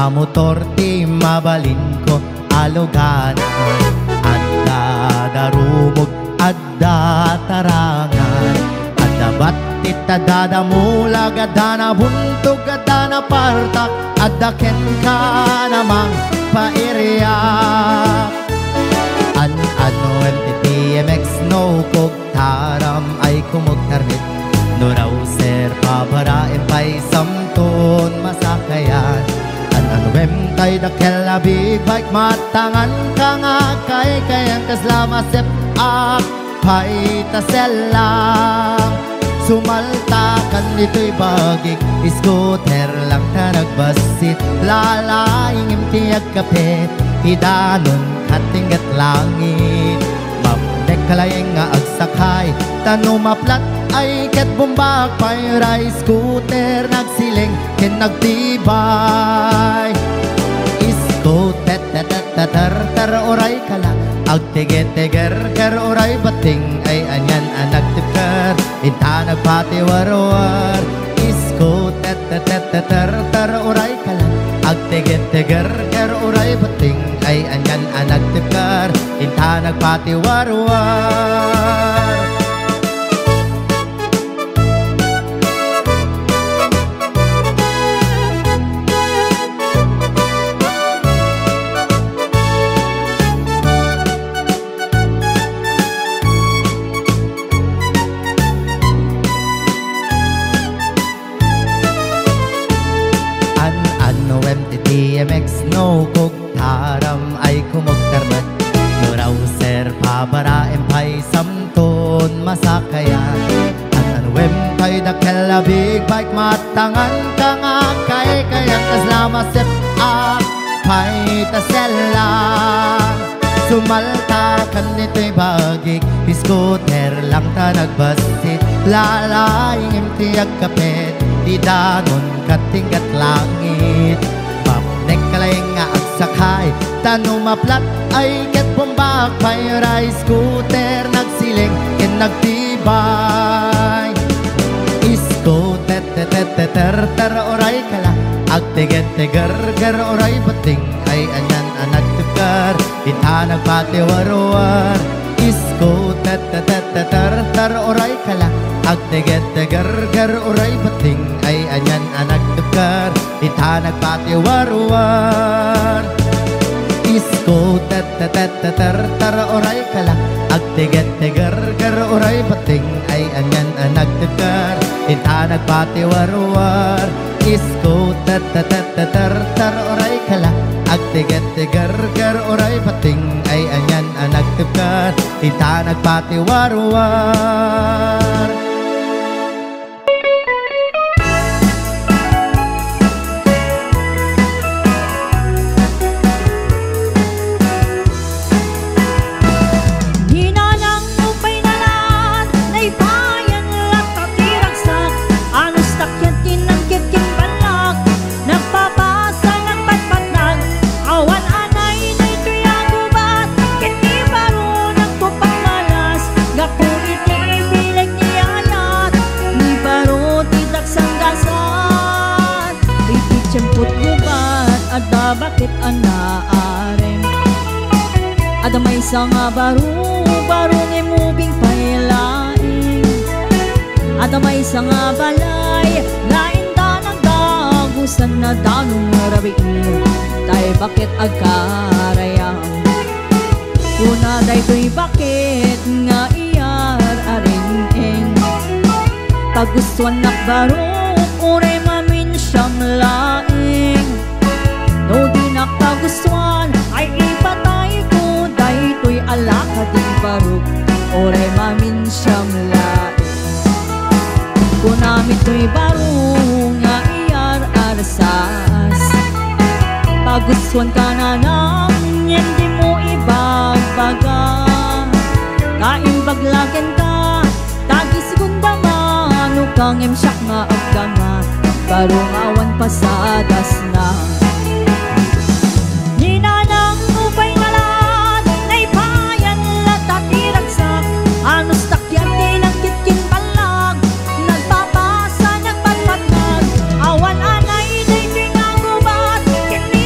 mamotor ti mabalin ko aloganan. Adda darumog, adda tarangan, adda batit, adda damulag, adda na buntog, adda na partak, adda ken ka namang pairiyak. Ano MTTMX no kog taram ay kumugtarnit, no raw sir pabarain pa'y samton masakayan. Ano tay dakela big bike matangan ka nga kay kayang kaslama sep ak pa'y taselang. Sumalta kan dito'y bagik, scooter lang ta nagbasit, lalaing imtiyag kapit, idanon katinggat langit. Mapdek kalayeng nga agsakay, tanumaplat ay ket bumbak pa'y ray scooter nagsiling ken nagtibay. Scooter tar oray kala agtiget-tiger ker oray bating ay anyan anak tipker inta nagpatiwar-war. Scooter tar oray kala agtiget-tiger ker oray bating ay anyan anak tipker inta nagpatiwar-war. MTTMX no kog taram ay kumugtarmat, no raw sir pabaraem pa'y samton masakayan. Anwem kay dakela big bike matangan ka nga kay kayang kaslama sep ak pa'y taselang. Sumalta kan nito'y bagik, scooter lang ta nagbasit, lalaing imtiyag kapit, idanon katinggat langit. Mapnek kalayeng nga agsakay, tanumaplat ay ket bumbak pa'y ray scooter nagsiling ken nagtibay. Scooter tar oray kala agtiget-tiger ker oray bating ay anyan anak tipker inta nagpatiwar-war. Scooter tar oray kala agtiget-tiger ker oray bating ay anyan anak tipker inta nagpatiwar-war. Scooter tar oray kala agtiget-tiger ker oray bating ay anyan anak tipker inta nagpatiwar-war. Scooter tar oray kala agtiget-tiger ker oray bating ay anyan anak tipker inta nagpatiwar-war. Bakit anaarem adamay sa nga baro ni mubing pailaing, adamay sa nga balay lain da ng dagusan na danong rabiin tay bakit agkarayang kuna daytoy bakit nga iyar aring tagustuan nakbaro uray mamin siyang laing. No di nakagustuhan ay ipatay ko, daytoy alaka din baruk oray mamin siyang laing. Kunamit to'y baro nga iyar arsas, pagustuhan ka na nang hindi mo ibagbaga. Kaimbaglagan ka tagi segunda mano kang emsyak nga agdama barong awan pasadas na. Awan anay day nga gubat, kini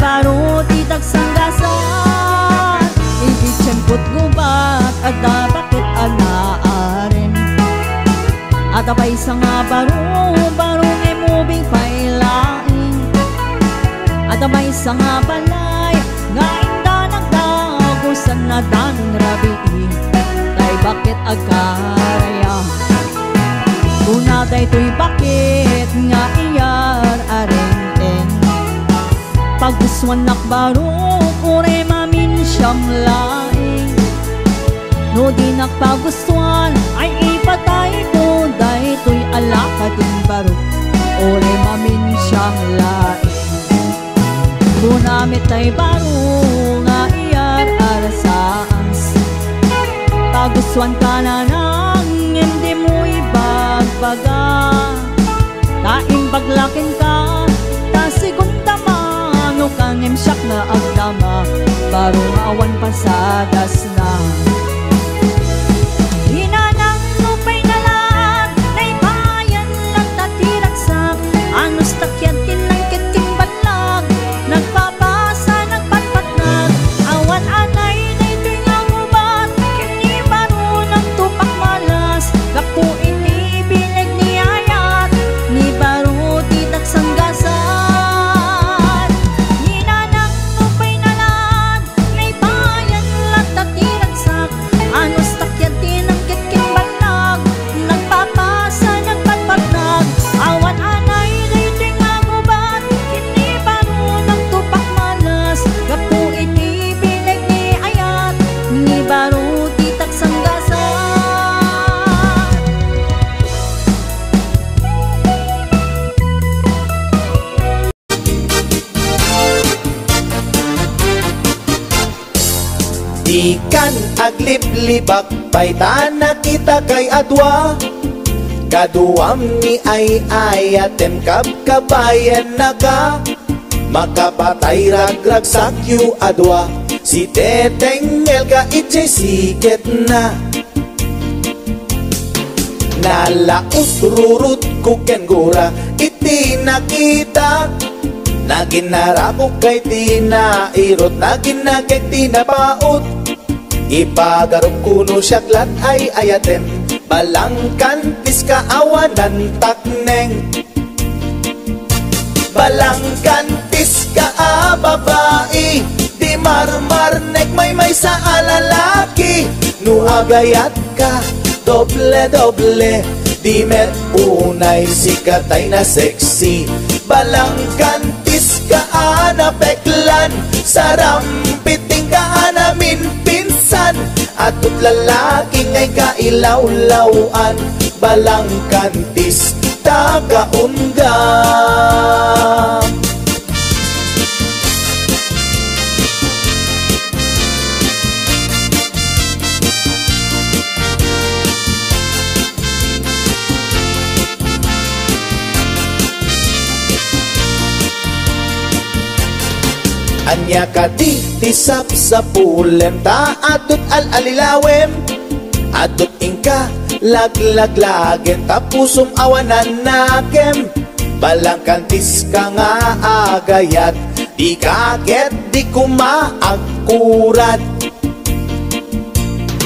baro ti tagsanggasan. Atabay sa nga baro ngay mubing pailaing. Atabay sa nga balay nga inda nagdagusan na danon rabii. Tay bakit agkaraya kunaday to'y bakit nga iyar arenten. Paguswan nakbaro kure mamin siyang laing. No di nakpagustuhan ay ipatay ko. Dahil to'y alakating baro ore mamin siyang laing. Kunamit ay baro nga iyar arasaans. Pagustuhan ka na nang hindi mo ibagbaga. Taing baglakin ka ta segunda mano kang emsyak na agdama. Baro awan pasadas na. Anos takyatin ng kiting balag. Nagpapasa, nagpatpatnag. Awan anay na ito'y nangubat. Kini baro ng tupak malas. Gapo ini binig ni ayat. Ni baro titak sanggasan. Ninanang nupay nalan. Ngay bayan lang tatiragsak. Anos takyatin ng kiting balag. Nagpapasa, nagpatpatnag. Awan anay baro titak sanggasan. Ikan aglip-libak paitan na kita kay adwa. Kaduam ni ay ayatem kabkabayan na ka. Makapatay ragrag sakyu adwa. Si teteng elga itse siket na. Nalaus rurut kuken gura iti nakita. Naginarabok kay tinairot. Naginagay tinapaot. Ipagarup kuno syaklat ay ayatem. Balangkantis kaawanan takneng. Balangkantis ka babae. Di marmarnek may sa alalaki. Nu agayat ka doble-doble. Di met unay sikatay na sexy. Balangkantis ka anapeklan. Sarampiting ka anamin pinsan. Atut lalaki ngay kailawlawan. Balangkantis tagaunggam. Anya ka di tisap sa pulem. Ta adut al-alilawem. Adut ingka laglagen. Tapusum awanan nakem. Balangkantis ka nga agayat. Di kaget di kumaagkurat.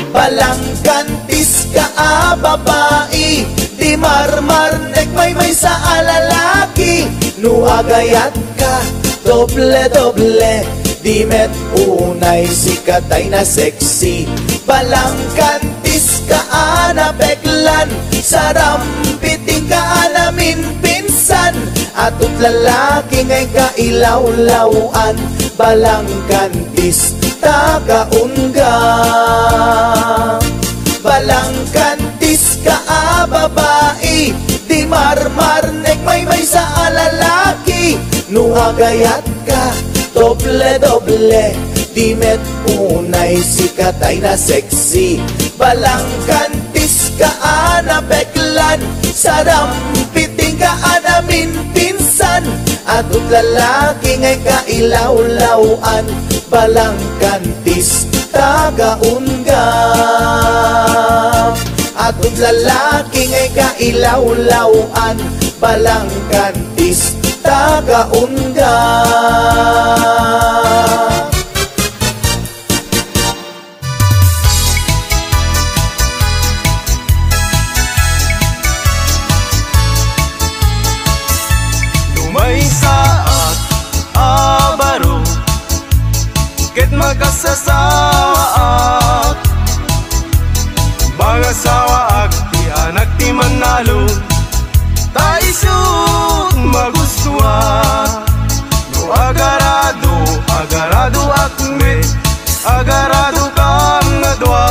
Balangkantis ka babae. Di marmarnek may sa alalaki. Nu agayat ka doble-doble. Di met unay sikatay na sexy. Balangkantis ka anapeklan. Sarampiting ka anamin pinsan. Atot lalaki ngay kailaw-lawan, balang kantis tagaunga. Balang kantis ka babae, di marmarnek may sa alalaki. Nuagayat ka, doble-doble, di met unay sikatay na sexy. Balang kantis ka beklan, sarampiting ka anamin pinsan. Atot lalaki ngay kailaw-lawan, balang kantis tagaunga. Atot lalaki ngay kailaw-lawan, balang kantis tagaunga. Saat abaro ket makasasawaak, bangasawaak ti anak ti manalo, taisut magustua. No agarado, agarado akme, agarado kam nadwa.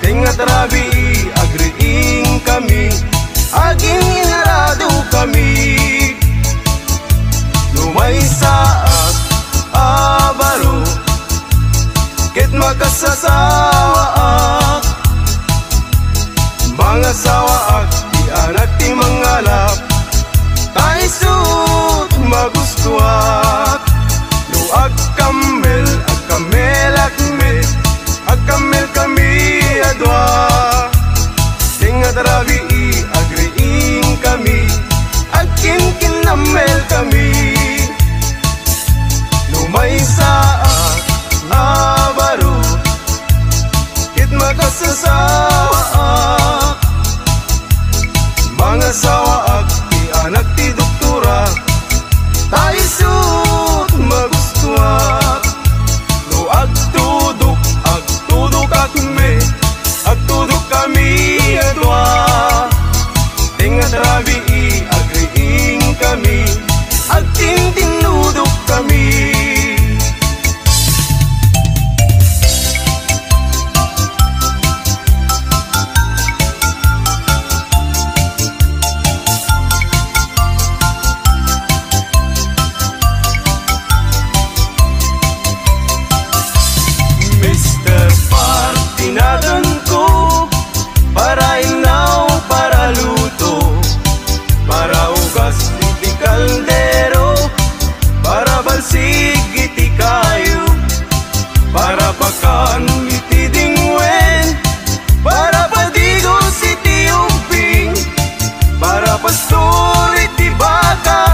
Tingat rabi agriing kami, aging inarado kami. May saat abaro ket makasasawaak, bangasawaak ti anak ti mangalap, taisut magustuak. No agkamel akme, agkamel kami adwa. Tingat rabi agriing kami, agkinkinamel kami. May saat abaro ket makasasawaak, mga sawaak ti anak ti doktora, taisut magustuak. No agtudok akme, agtudok kami adwa. Tingat rabi agriing kami, agtintinudok kami. Para inaw, para luto, para ugas iti kaldero, para balsig iti kayo, para pakan iti dingwen, para padigos iti umping, para pastor iti baka,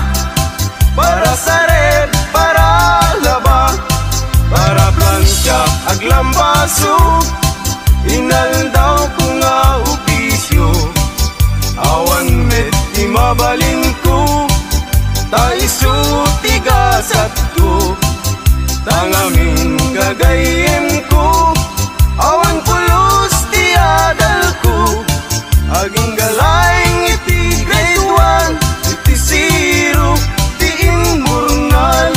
para saret, para laba, para plancha aglambaso. Inaldaw ko nga opisyo, awan met di mabalin ko, taiso tigasat ko, tangamin gagayem ko, awan pulos ti adal ko, aging galayng iti grade 1, iti 0, ti immurnal.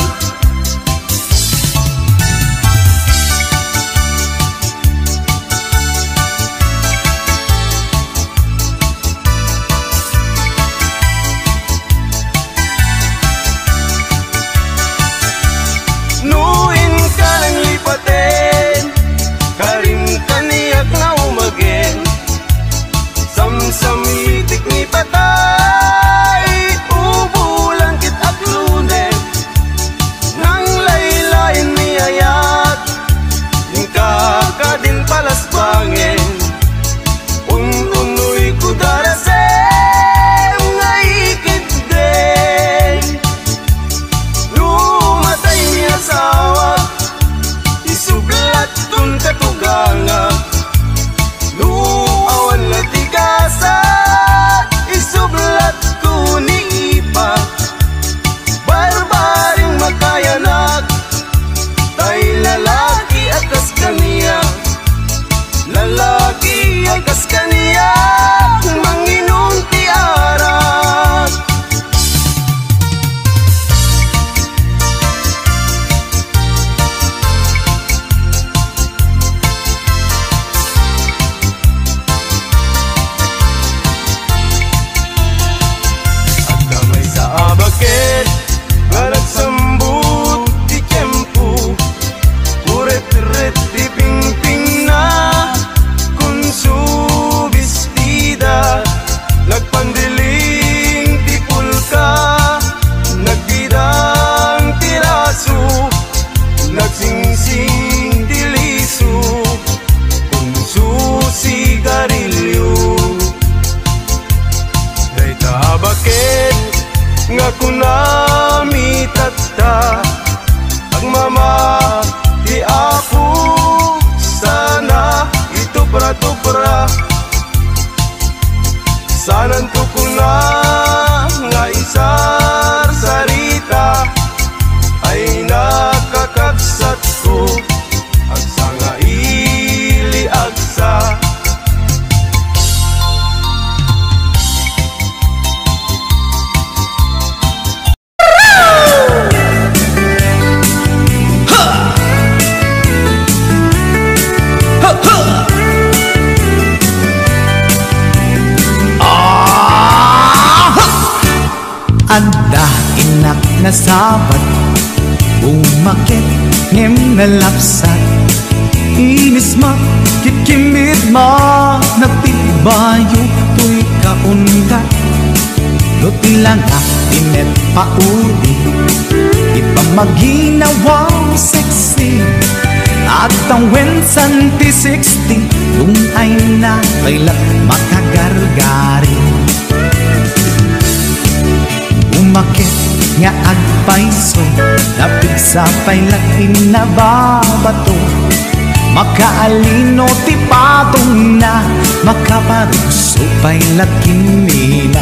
Karim kaniyak na umagin, samsamitik ni patay, ubulan kit aklunen, nang laylayin mi ayat, yung kakadin palas bangin, ununoy ko darasem, ngaikit din, lumatay mi asawa, isublat tun katuganga, awan na tigasat, isublat ko ni ipa, barbaring makayanak, tay lalaki akas kaniya, lalaki akas kaniya, manginong ti arak. dapat umakit ngem nalapsat inis makikimit nagtibayo to'y kaundat Duti lang inet paudi ipamaginawang sexy at ang wensan ti 60 yung ay na kailat makagargari umakit nga agpaiso napigsa pailat inababato makaalino ti patong na makaparuso pailat kinina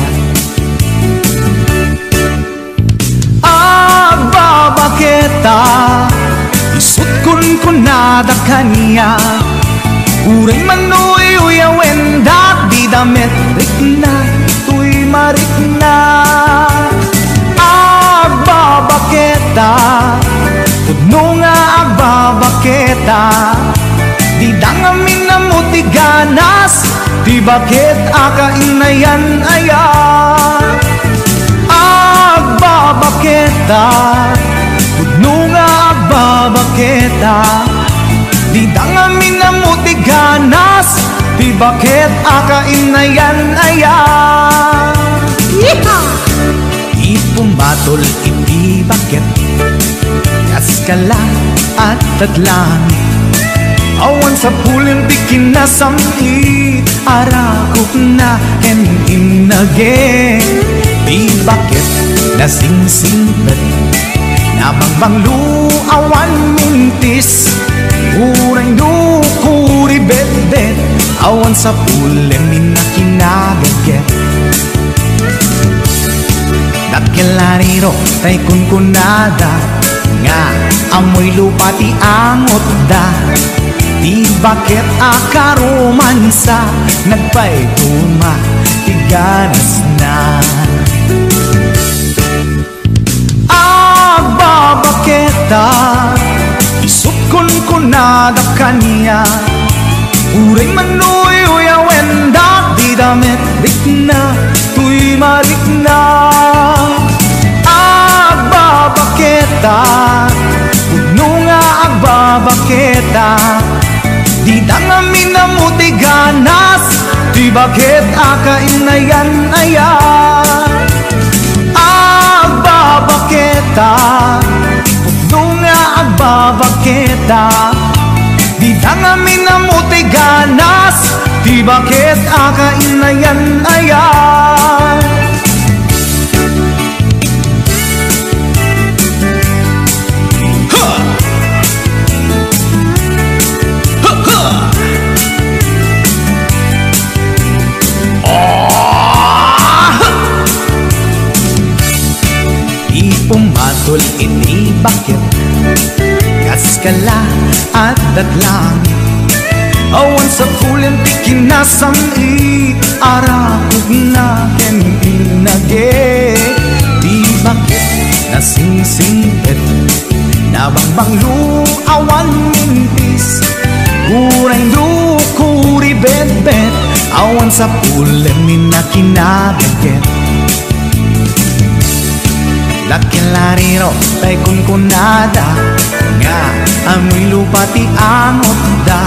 agbabaketa isut kun nada kanya uray manuy uyawen dat di damit rikna tuy marikna agbabaketa tudno nga agbabaketa di dangamin na muti ganas di bakit akainayan aya agbabaketa tudno nga agbabaketa di dangamin na muti ganas di bakit akainayan aya ipumatol iti bakit kaskala at tadlangit awan sa pulim di kinasami arakok na ken inage di bakit nasingsingpet nabangbang luawan mintis uray nukuri bet-bet awan sa pulim minakinaget dakilariro tay kunkunada nga amoy lupa ti angot da di bakit akaromansa nagpaituma ti ganas na agbabaketa isut kunkunada kanya uray manuy uyawen da di damit rikna tuy marikna agbabaketa puno nga agbabaketa di dangamin na muti ganas di bakit akainayan aya agbabaketa puno nga agbabaketa di dangamin na muti ganas di bakit akainayan aya pumatol ini bakit kaskala at datlang awan sa pulim ti kinasami arakog na ken inage di bakit nasingsingpet nabangbang luawan mintis uray dukuri bet-bet awan sa pulim minakinaget lakilariro tay kunkunada nga amoy lupa ti angot da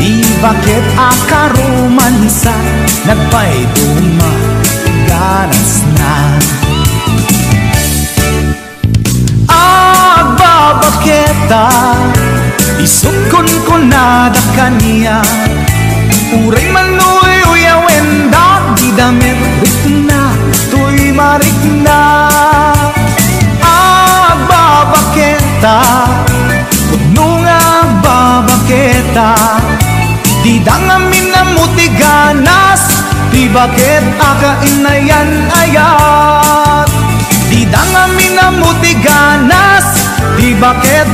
di bakit akaromansa nagpaituma ganas na agbabaketa isut kunkunada kanya uray manuy uyawen da di damit rikna tuy marikna puno nga agbabaketa di dangamin na muti ganas di bakit akainayan ayat di dangamin na muti ganas di bakit